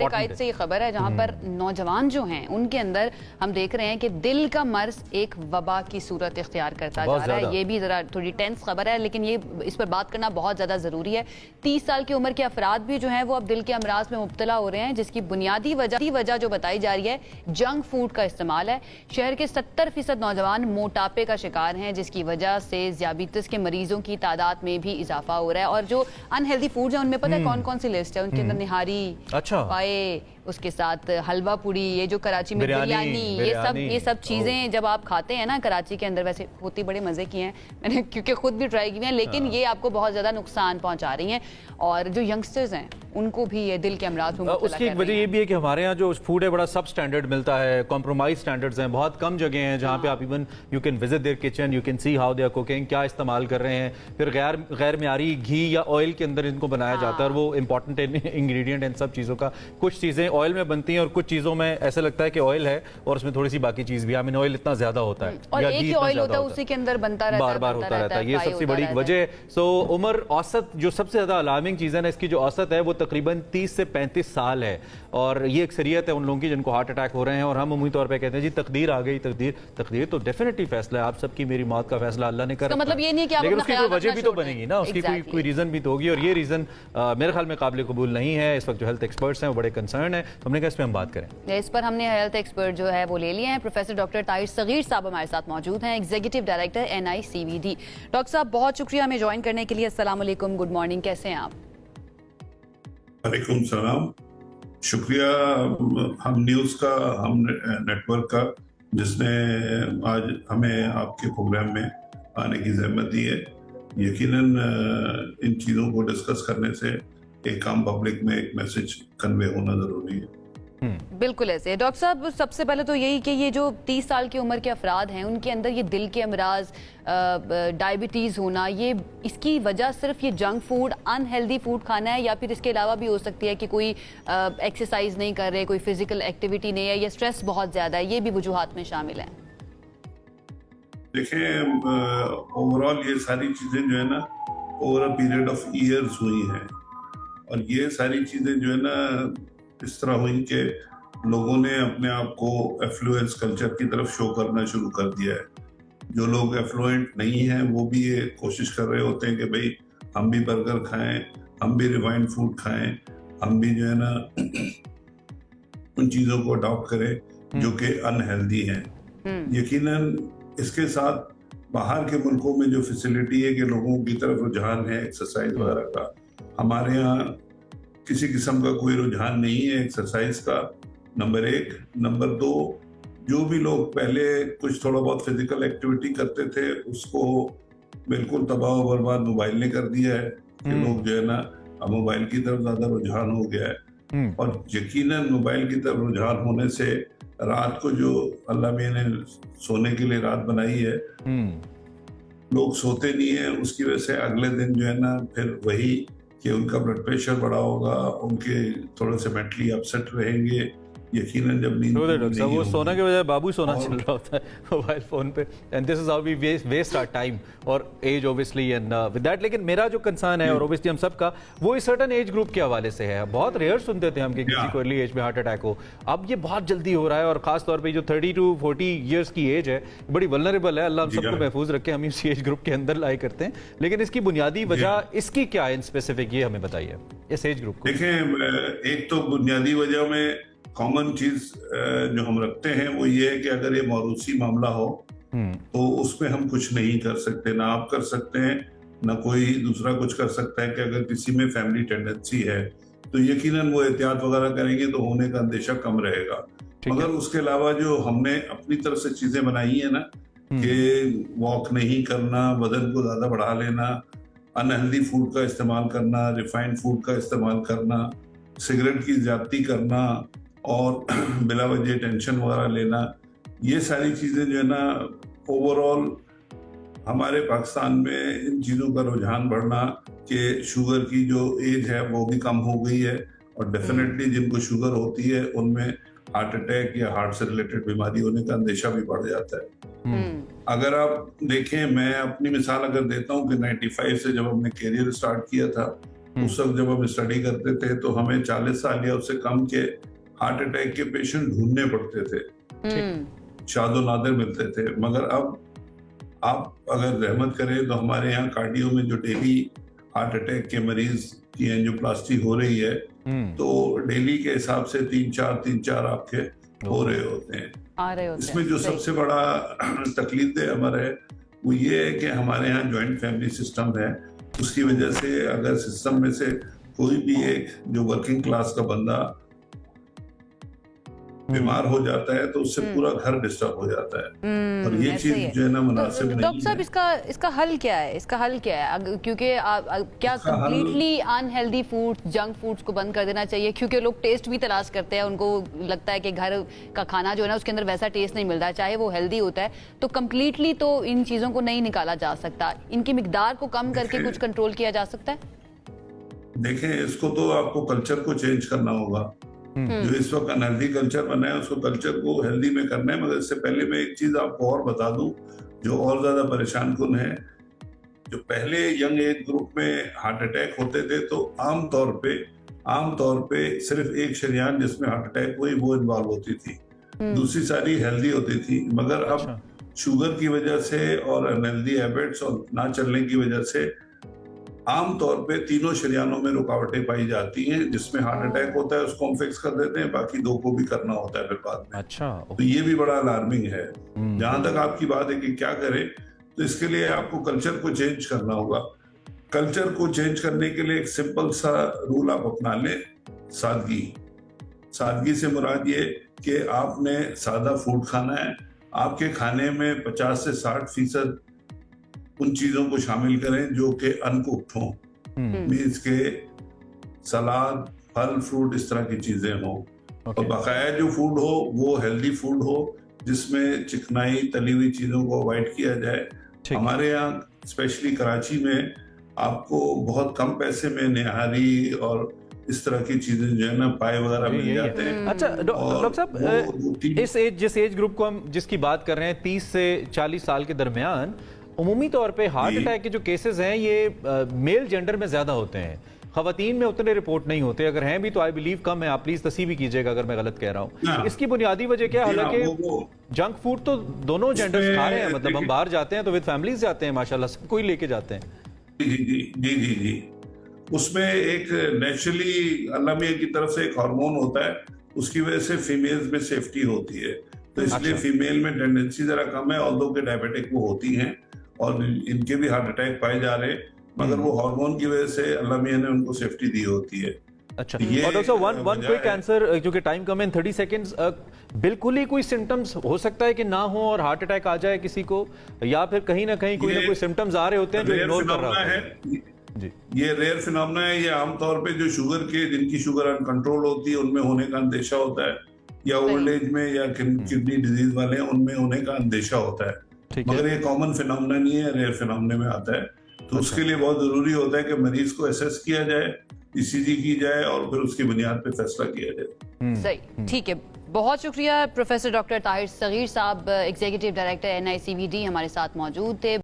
कायद से ये खबर है जहां पर नौजवान जो हैं उनके अंदर हम देख रहे हैं कि दिल का मर्ज एक वबा की सूरत इख्तियार करता जा रहा है। ये भी जरा थोड़ी टेंस खबर है, लेकिन ये इस पर बात करना बहुत ज्यादा जरूरी है। 30 साल की उम्र के अफराद भी जो हैं वो अब दिल के अमराज में मुब्तला हो रहे हैं, जिसकी बुनियादी वजह जो बताई जा रही है जंक फूड का इस्तेमाल है। शहर के 70% नौजवान मोटापे का शिकार हैं, जिसकी वजह से ज़ियाबीतिस के मरीजों की तादाद में भी इजाफा हो रहा है। और जो अनहेल्दी फूड्स हैं उनमें पता है कौन कौन सी लिस्ट है? उनके अंदर निहारी, उसके साथ हलवा पूड़ी, ये जो कराची में बिरयानी, ये सब चीजें जब आप खाते हैं ना, कराची के अंदर वैसे होती बड़े मजे की हैं, मैंने क्योंकि खुद भी ट्राई की हैं, लेकिन ये आपको बहुत ज्यादा नुकसान पहुंचा रही हैं। और जो यंगस्टर्स हैं उनको भी ये दिल के अमराज में उसकी एक वजह ये भी है कि हमारे यहाँ जो फूड है बड़ा सब स्टैंडर्ड मिलता है, कॉम्प्रोमाइज स्टैंडर्ड्स हैं। बहुत कम जगह हैं जहाँ पे आप even you can visit their kitchen, you can see how they are cooking, क्या इस्तेमाल कर रहे हैं। फिर गैर मियारी घी या ऑयल के अंदर इनको बनाया जाता है, और वो इंपॉर्टेंट इंग्रेडिएंट इन सब चीज़ों का। कुछ चीज़ें ऑयल में बनती हैं और कुछ चीज़ों में ऐसा लगता है कि ऑयल है और उसमें थोड़ी सी बाकी चीज़ भी, आई मीन ऑयल इतना ज़्यादा होता है और एक ही ऑयल होता है, उसी के अंदर बनता रहता है, बार बार होता रहता है। ये सबसे बड़ी वजह। सो उम्र औसत जो सबसे ज़्यादा अलार्मिंग चीज़ है ना, इसकी जो औसत है वो तकरीबन 30 से 35 साल है। और ये अक्सरियत है उन लोगों की जिनको हार्ट अटैक हो रहे हैं। और हम उम्मीद तौर पे कहते हैं जी तकदीर आ गई, तकदीर तो डेफिनेटली फैसला है, आप सबकी मेरी मौत का फैसला अल्लाह ने कर, मतलब ये नहीं कि आप लेकिन उसकी कोई वजह भी तो बनेगी ना, उसकी कोई रीजन भी तो होगी। और ये रीजन मेरे ख्याल में काबिल कबूल नहीं है। इस वक्त जो हेल्थ एक्सपर्ट्स हैं वो बड़े कंसर्न है, तो हमने कहा इस पर हम बात करें। इस पर हमने हेल्थ एक्सपर्ट जो है वो ले लिए हैं। प्रोफेसर डॉक्टर ताहिर सगीर साहब हमारे साथ मौजूद हैं, एग्जीक्यूटिव डायरेक्टर NICVD। डॉक्टर साहब बहुत शुक्रिया हमें ज्वाइन करने के लिए। अस्सलाम वालेकुम, गुड मॉर्निंग, कैसे हैं आप? वालेकुम सलाम, शुक्रिया हम न्यूज़ का, हम नेटवर्क का, जिसने आज हमें आपके प्रोग्राम में आने की जहमत दी है। यकीनन इन चीज़ों को डिस्कस करने से एक आम पब्लिक में एक मैसेज कन्वे होना ज़रूरी है। बिल्कुल ऐसे। डॉक्टर साहब सबसे पहले तो यही कि ये जो 30 साल की उम्र के अफराद हैं उनके अंदर ये दिल के अमराज, डायबिटीज़ होना, ये इसकी वजह सिर्फ ये जंक फूड, अनहेल्दी फूड खाना है, या फिर इसके अलावा भी हो सकती है कि कोई एक्सरसाइज नहीं कर रहे, कोई फिजिकल एक्टिविटी नहीं है, या स्ट्रेस बहुत ज़्यादा है, ये भी वजूहात में शामिल है? देखें, ओवरऑल ये सारी चीज़ें जो है ना over a period of years हुई हैं, और ये सारी चीज़ें जो है ना इस तरह हुई कि लोगों ने अपने आप को एफ्लुएंस कल्चर की तरफ शो करना शुरू कर दिया है। जो लोग एफ्लुएंट नहीं हैं वो भी ये कोशिश कर रहे होते हैं कि भाई हम भी बर्गर खाएं, हम भी रिफाइंड फूड खाएं, हम भी जो है ना उन चीज़ों को अडॉप्ट करें जो कि अनहेल्दी हैं। यकीनन इसके साथ बाहर के मुल्कों में जो फैसिलिटी है कि लोगों की तरफ रुझान है एक्सरसाइज वगैरह का, हमारे यहाँ किसी किस्म का कोई रुझान नहीं है एक्सरसाइज का, नंबर 1। नंबर 2, जो भी लोग पहले कुछ थोड़ा बहुत फिजिकल एक्टिविटी करते थे उसको बिल्कुल तबाह बर्बाद मोबाइल ने कर दिया है कि लोग जो है ना अब मोबाइल की तरफ ज्यादा रुझान हो गया है। और यकीनन मोबाइल की तरफ रुझान होने से रात को जो अल्लाह मियां ने सोने के लिए रात बनाई है, लोग सोते नहीं है, उसकी वजह से अगले दिन जो है ना फिर वही कि उनका ब्लड प्रेशर बढ़ा होगा, उनके थोड़े से मेंटली अपसेट रहेंगे। यकीनन जब नींद वो सोना के बजाय बाबू सोना चल रहा होता है मोबाइल फोन पे, and this is how we waste our time और as obviously end with that. लेकिन मेरा जो कंसर्न है और ऑब्वियसली हम सबका, वो इस सर्टेन एज ग्रुप के हवाले से है। बहुत रेयर सुनते थे हम कि किसी को अर्ली एज में हार्ट अटैक हो, अब ये बहुत जल्दी हो रहा है। और खास तौर पे जो 30 to 40 ईयर्स की एज है बड़ी वल्नरेबल है, अल्लाह हम सबको महफूज रखे, हम इस एज ग्रुप के अंदर लाई करते हैं। लेकिन इसकी बुनियादी वजह इसकी क्या है इन स्पेसिफिक, ये हमें बताइए इस एज ग्रुप को। देखें, एक तो बुनियादी वजह में कॉमन चीज जो हम रखते हैं वो ये है कि अगर ये मौरूसी मामला हो तो उसमें हम कुछ नहीं कर सकते, ना आप कर सकते हैं ना कोई दूसरा कुछ कर सकता है। कि अगर किसी में फैमिली टेंडेंसी है तो यकीनन वो एहतियात वगैरह करेंगे तो होने का अंदेशा कम रहेगा। मगर उसके अलावा जो हमने अपनी तरफ से चीजें बनाई है ना कि वॉक नहीं करना, वजन को ज्यादा बढ़ा लेना, अनहेल्दी फूड का इस्तेमाल करना, रिफाइंड फूड का इस्तेमाल करना, सिगरेट की ज्यादती करना और बिला वजह टेंशन वगैरह लेना, ये सारी चीज़ें जो है ना ओवरऑल हमारे पाकिस्तान में इन चीज़ों का रुझान बढ़ना कि शुगर की जो एज है वो भी कम हो गई है। और डेफिनेटली जिनको शुगर होती है उनमें हार्ट अटैक या हार्ट से रिलेटेड बीमारी होने का अंदेशा भी बढ़ जाता है। अगर आप देखें, मैं अपनी मिसाल अगर देता हूँ कि 95 से जब हमने कैरियर स्टार्ट किया था उस वक्त जब हम स्टडी करते थे तो हमें 40 साल या उससे कम के हार्ट अटैक के पेशेंट ढूंढने पड़ते थे, शादो नादिर मिलते थे। मगर अब आप अगर रहमत करें तो हमारे यहाँ कार्डियो में जो डेली हार्ट अटैक के मरीज की एंजियोप्लास्टी हो रही है, तो डेली के हिसाब से 3-4 आपके हो रहे होते हैं, आ रहे होते हैं। इसमें जो सबसे बड़ा तकलीफ दे अमर है वो ये है कि हमारे यहाँ ज्वाइंट फैमिली सिस्टम है। उसकी वजह से अगर सिस्टम में से कोई भी एक जो वर्किंग क्लास का बंदा बीमार हो जाता है तो उससे पूरा घर डिस्टर्ब हो जाता है, और ये ऐसे ही चीज है। जो है ना मुनासिब नहीं डॉक्टर साहब, है। इसका हल क्या है? इसका हल क्या है? क्योंकि क्या इसका हल- completely unhealthy food, junk foods को बंद कर देना चाहिए? क्योंकि लोग टेस्ट भी तलाश करते हैं, उनको लगता है कि घर का खाना जो है ना उसके अंदर वैसा टेस्ट नहीं मिलता है, चाहे वो हेल्दी होता है। तो कंप्लीटली तो इन चीजों को नहीं निकाला जा सकता, इनकी मिकदार को कम करके कुछ कंट्रोल किया जा सकता है। देखें, इसको तो आपको कल्चर को चेंज करना होगा। जो इस वक्त अनहेल्दी कल्चर बना है उसको कल्चर को हेल्दी में करना है। मगर इससे पहले मैं एक चीज आपको और बता दूं जो और ज्यादा परेशान कुन है। जो पहले यंग एज ग्रुप में हार्ट अटैक होते थे तो आमतौर पे सिर्फ एक शरीयान जिसमें हार्ट अटैक हुई वो इन्वॉल्व होती थी, दूसरी सारी हेल्दी होती थी। मगर अब शुगर की वजह से और अनहेल्दी हैबिट्स और ना चलने की वजह से आमतौर पे तीनों शरियानों में रुकावटें पाई जाती हैं। जिसमें हार्ट अटैक होता है उसको हम फिक्स कर देते हैं, बाकी दो को भी करना होता है फिर बाद में। अच्छा, तो ये भी बड़ा अलार्मिंग है। जहां तक आपकी बात है कि क्या करें, तो इसके लिए आपको कल्चर को चेंज करना होगा। कल्चर को चेंज करने के लिए एक सिंपल सा रूल आप अपना लें, सादगी से मुराद ये कि आपने सादा फूड खाना है। आपके खाने में 50 से 60% उन चीजों को शामिल करें जो कि अनकुक्ड हों, मीन्स के सलाद, फल, फ्रूट, इस तरह की चीजें हों। और बकाया जो फूड हो वो हेल्दी फूड हो जिसमें चिकनाई, तली हुई चीजों को अवॉइड किया जाए। हमारे यहाँ स्पेशली कराची में आपको बहुत कम पैसे में निहारी और इस तरह की चीजें जो है ना पाए वगैरह मिल जाते हैं। अच्छा डॉक्टर साहब, जिस एज ग्रुप को हम जिसकी बात कर रहे हैं 30 से 40 साल के दरमियान, उमूमी तौर पे हार्ट अटैक के जो केसेस हैं ये मेल जेंडर में ज्यादा होते हैं, खवातीन में उतने रिपोर्ट नहीं होते। अगर हैं भी तो आई बिलीव कम है। आप प्लीज तस्सीह भी कीजिएगा अगर मैं गलत कह रहा हूँ। इसकी बुनियादी वजह क्या है? हालांकि जंक फूड तो दोनों जेंडर्स खा रहे हैं, मतलब हम बाहर जाते हैं तो विद फैमिलीज जाते हैं, माशाल्लाह सब कोई लेके जाते हैं। जी, उसमें एक नेचुरली अल्लाह मियां की तरफ से एक हार्मोन होता है, उसकी वजह से फीमेल्स में सेफ्टी होती है। तो इसलिए फीमेल में टेंडेंसी जरा कम है, ऑल्दो के डायबिटिक वो होती हैं और इनके भी हार्ट अटैक पाए जा रहे हैं, मगर वो हार्मोन की वजह से अल्लाह मियां ने उनको सेफ्टी दी होती है। अच्छा, और डॉक्टर वन क्विक आंसर, क्योंकि टाइम कम है, 30 सेकंड्स। बिल्कुल ही कोई सिम्टम्स हो सकता है कि ना हो और हार्ट अटैक आ जाए किसी को, या फिर कहीं ना कहीं कोई ना कोई सिम्टम्स आ रहे होते हैं जो इग्नोर कर रहा है? जी, ये रेयर फिनोमेना है। ये आमतौर पे जो शुगर के, जिनकी शुगर अनकंट्रोल होती है उनमें होने का अंदेशा होता है, या ओल्ड एज में या किडनी डिजीज वाले हैं उनमें होने का अंदेशा होता है। मगर ये कॉमन फिनोमेना नहीं है, रेयर फिनोमेना में आता है। तो उसके लिए बहुत जरूरी होता है कि मरीज को असेस किया जाए, ईसीजी की जाए और फिर उसकी बुनियाद पे फैसला किया जाए। सही, ठीक है। बहुत शुक्रिया प्रोफेसर डॉक्टर ताहिर सगीर साहब, एग्जीक्यूटिव डायरेक्टर NICVD हमारे साथ मौजूद थे।